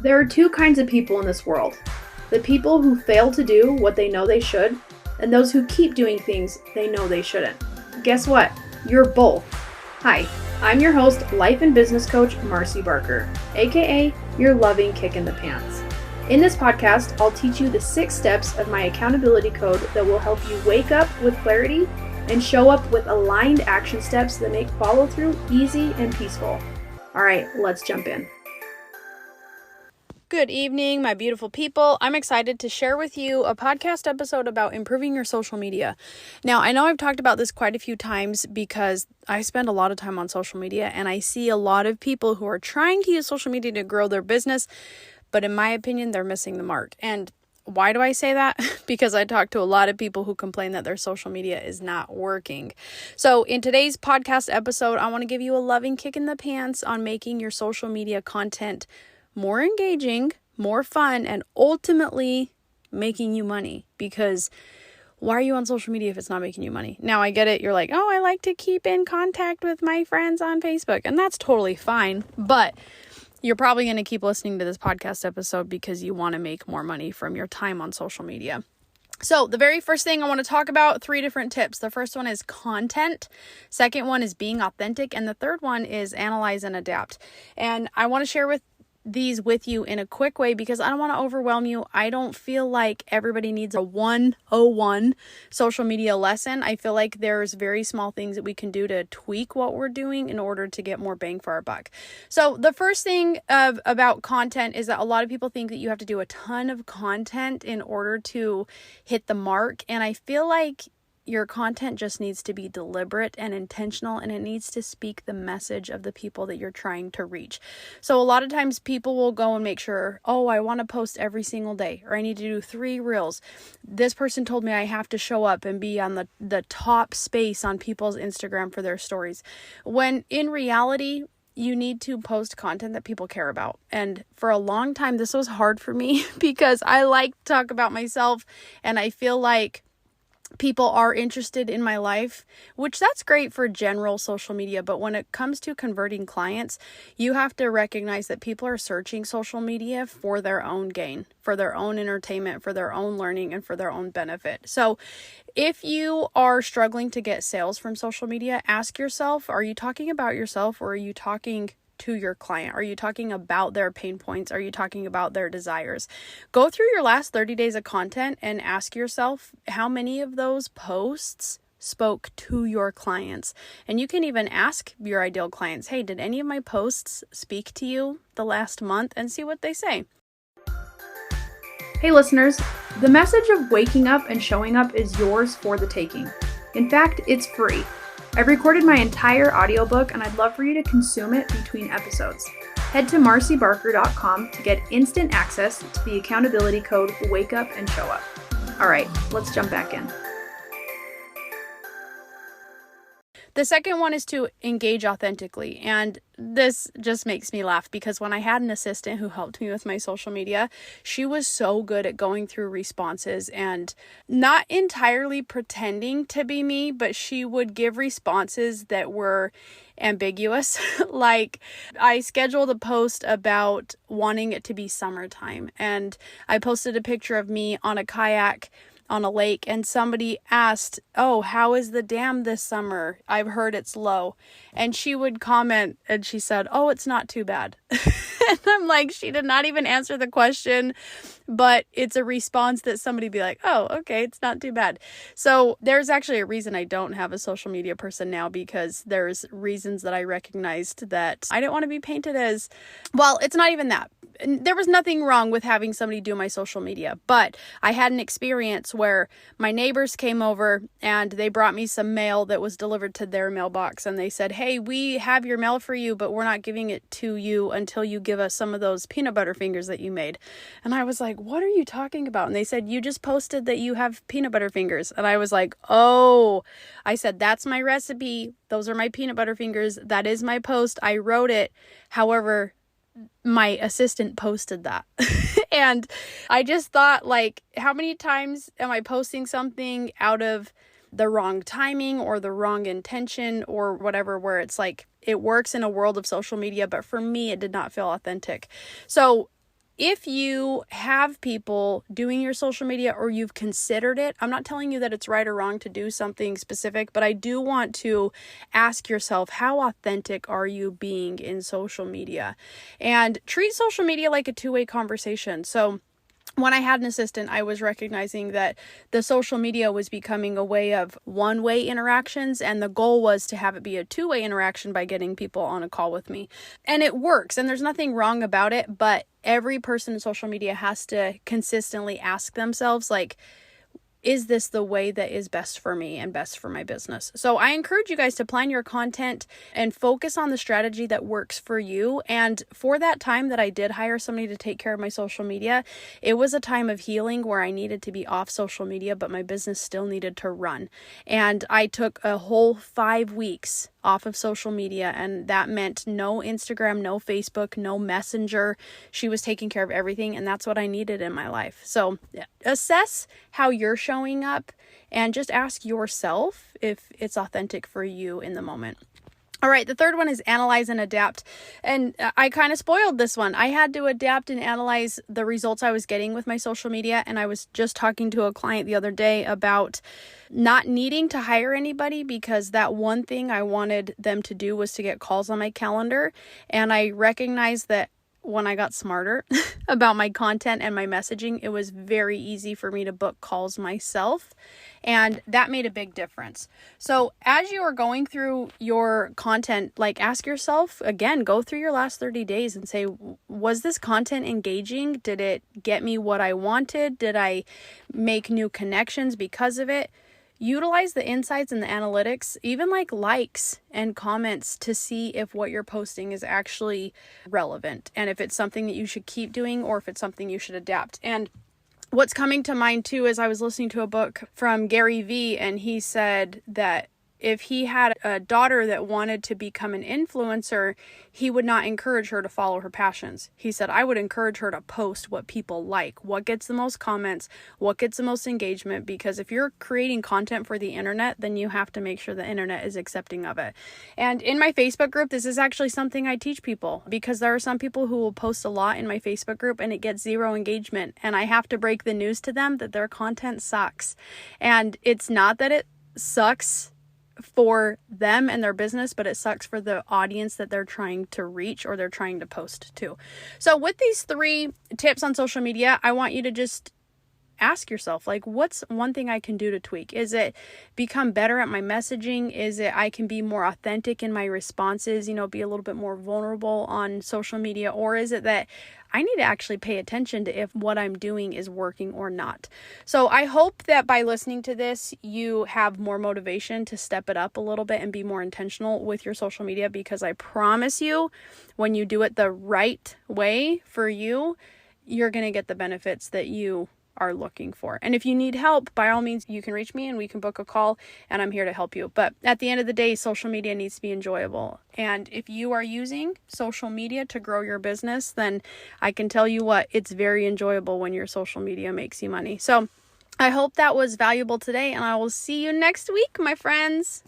There are two kinds of people in this world. The people who fail to do what they know they should, and those who keep doing things they know they shouldn't. Guess what? You're both. Hi, I'm your host, life and business coach, Marcy Barker, aka your loving kick in the pants. In this podcast, I'll teach you the 6 steps of my accountability code that will help you wake up with clarity and show up with aligned action steps that make follow through easy and peaceful. All right, let's jump in. Good evening, my beautiful people. I'm excited to share with you a podcast episode about improving your social media. Now, I know I've talked about this quite a few times because I spend a lot of time on social media and I see a lot of people who are trying to use social media to grow their business, but in my opinion, they're missing the mark. And why do I say that? Because I talk to a lot of people who complain that their social media is not working. So in today's podcast episode, I want to give you a loving kick in the pants on making your social media content more engaging, more fun, and ultimately making you money. Because why are you on social media if it's not making you money? Now, I get it. You're like, oh, I like to keep in contact with my friends on Facebook. And that's totally fine. But you're probably going to keep listening to this podcast episode because you want to make more money from your time on social media. So the very first thing I want to talk about, 3 different tips. The first one is content. Second one is being authentic. And the third one is analyze and adapt. And I want to share these with you in a quick way because I don't want to overwhelm you. I don't feel like everybody needs a 101 social media lesson. I feel like there's very small things that we can do to tweak what we're doing in order to get more bang for our buck. So the first thing about content is that a lot of people think that you have to do a ton of content in order to hit the mark. And I feel like your content just needs to be deliberate and intentional, and it needs to speak the message of the people that you're trying to reach. So a lot of times people will go and make sure, oh, I want to post every single day, or I need to do 3 reels. This person told me I have to show up and be on the top space on people's Instagram for their stories. When in reality, you need to post content that people care about. And for a long time, this was hard for me because I like to talk about myself, and I feel like people are interested in my life, which that's great for general social media. But when it comes to converting clients, you have to recognize that people are searching social media for their own gain, for their own entertainment, for their own learning, and for their own benefit. So if you are struggling to get sales from social media, ask yourself, are you talking about yourself or are you talking to your client? Are you talking about their pain points? Are you talking about their desires? Go through your last 30 days of content and ask yourself how many of those posts spoke to your clients. And you can even ask your ideal clients, hey, did any of my posts speak to you the last month? And see what they say. Hey listeners, the message of waking up and showing up is yours for the taking. In fact, it's free. I've recorded my entire audiobook and I'd love for you to consume it between episodes. Head to marcybarker.com to get instant access to the accountability code Wake Up and Show Up. All right, let's jump back in. The second one is to engage authentically. And this just makes me laugh because when I had an assistant who helped me with my social media, she was so good at going through responses and not entirely pretending to be me, but she would give responses that were ambiguous. Like I scheduled a post about wanting it to be summertime, and I posted a picture of me on a kayak on a lake, and somebody asked, oh, how is the dam this summer? I've heard it's low. And she would comment and she said, oh, it's not too bad. And I'm like, she did not even answer the question, but it's a response that somebody be like, oh, okay, it's not too bad. So there's actually a reason I don't have a social media person now, because there's reasons that I recognized that I didn't want to be painted as, well, it's not even that. There was nothing wrong with having somebody do my social media, but I had an experience where my neighbors came over and they brought me some mail that was delivered to their mailbox, and they said, hey, we have your mail for you, but we're not giving it to you until you give us some of those peanut butter fingers that you made. And I was like, what are you talking about? And they said, you just posted that you have peanut butter fingers. And I was like, oh, I said, that's my recipe. Those are my peanut butter fingers. That is my post. I wrote it. However, my assistant posted that. And I just thought, like, how many times am I posting something out of the wrong timing or the wrong intention or whatever, where it's like, it works in a world of social media, but for me, it did not feel authentic. So if you have people doing your social media or you've considered it, I'm not telling you that it's right or wrong to do something specific, but I do want to ask yourself, how authentic are you being in social media? And treat social media like a two-way conversation. So when I had an assistant, I was recognizing that the social media was becoming a way of one-way interactions, and the goal was to have it be a two-way interaction by getting people on a call with me. And it works, and there's nothing wrong about it, but every person in social media has to consistently ask themselves, like, is this the way that is best for me and best for my business? So I encourage you guys to plan your content and focus on the strategy that works for you. And for that time that I did hire somebody to take care of my social media, it was a time of healing where I needed to be off social media, but my business still needed to run. And I took a whole 5 weeks off of social media, and that meant no Instagram, no Facebook, no Messenger. She was taking care of everything, and that's what I needed in my life. So assess how you're showing up and just ask yourself if it's authentic for you in the moment. All right, the third one is analyze and adapt. And I kind of spoiled this one. I had to adapt and analyze the results I was getting with my social media. And I was just talking to a client the other day about not needing to hire anybody because that one thing I wanted them to do was to get calls on my calendar. And I recognized that when I got smarter about my content and my messaging, it was very easy for me to book calls myself. And that made a big difference. So as you are going through your content, like ask yourself, again, go through your last 30 days and say, was this content engaging? Did it get me what I wanted? Did I make new connections because of it? Utilize the insights and the analytics, even like likes and comments, to see if what you're posting is actually relevant and if it's something that you should keep doing or if it's something you should adapt. And what's coming to mind too is I was listening to a book from Gary Vee, and he said that if he had a daughter that wanted to become an influencer, he would not encourage her to follow her passions. He said, I would encourage her to post what people like, what gets the most comments, what gets the most engagement, because if you're creating content for the internet, then you have to make sure the internet is accepting of it. And in my Facebook group, this is actually something I teach people, because there are some people who will post a lot in my Facebook group and it gets zero engagement. And I have to break the news to them that their content sucks. And it's not that it sucks for them and their business, but it sucks for the audience that they're trying to reach or they're trying to post to. So with these 3 tips on social media, I want you to just ask yourself, like, what's one thing I can do to tweak? Is it become better at my messaging? Is it I can be more authentic in my responses, be a little bit more vulnerable on social media? Or is it that I need to actually pay attention to if what I'm doing is working or not? So I hope that by listening to this, you have more motivation to step it up a little bit and be more intentional with your social media, because I promise you, when you do it the right way for you, you're going to get the benefits that you are looking for. And if you need help, by all means, you can reach me and we can book a call, and I'm here to help you. But at the end of the day, social media needs to be enjoyable. And if you are using social media to grow your business, then I can tell you what, it's very enjoyable when your social media makes you money. So I hope that was valuable today, and I will see you next week, my friends.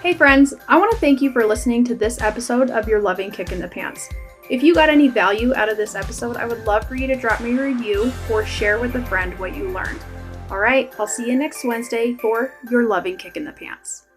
Hey friends, I want to thank you for listening to this episode of Your Loving Kick in the Pants. If you got any value out of this episode, I would love for you to drop me a review or share with a friend what you learned. All right, I'll see you next Wednesday for Your Loving Kick in the Pants.